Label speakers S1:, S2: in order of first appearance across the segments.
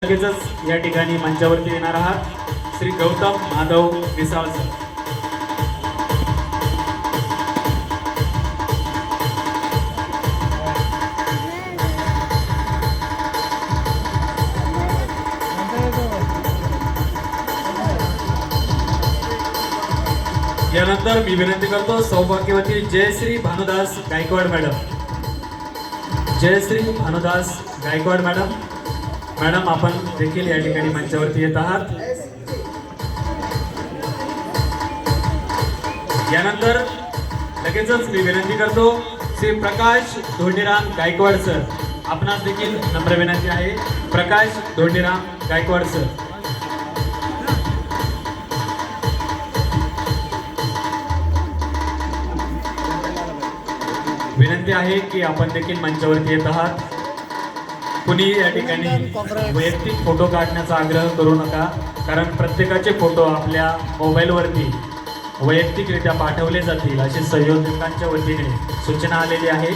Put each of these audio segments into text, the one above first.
S1: लगेचच या ठिकाणी मंचावरती येणार आहात श्री गौतम माधव मिसाळ सर. यानंतर मी विनंती करतो सौभाग्यवती Jayashree Bhanudas Gaikwad madam. Jayashree Bhanudas Gaikwad madam. Madam आपण देखील या ठिकाणी मंचावरती येत आहात. यानंतर लगेचच मी विनंती करतो श्री प्रकाश धोंडीराम गायकवाड सर. आपणास देखील नम्र विनंती आहे प्रकाश धोंडीराम गायकवाड सर. विनंती आहे की आपण देखील मंचावरती येत आहात. कुणी या ठिकाणी वैयक्तिक फोटो काढण्याचा आग्रह करू नका, कारण प्रत्येकाचे फोटो आपल्या मोबाईलवरती वैयक्तिकरित्या पाठवले जातील अशी संयोजकांच्या वतीने सूचना आलेली आहे.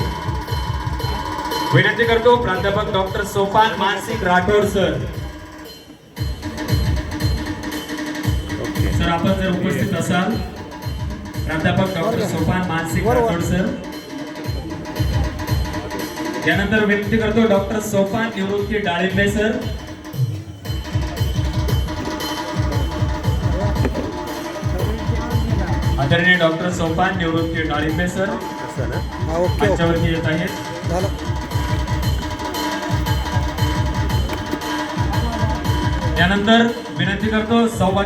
S1: विनंती करतो प्राध्यापक डॉक्टर सोपान मानसिक राठोड सर. सर आपण जर उपस्थित असाल प्राध्यापक डॉक्टर सोपान मानसिक राठोड सर. यानंतर विनंती करतो डॉक्टर सोपान निवृत्ती डाळिंबे सर. आदरणीय डॉक्टर सोपान निवृत्ती डाळिंबे सर मंचावरती येत आहेत. यानंतर विनंती करतो सौभाग्य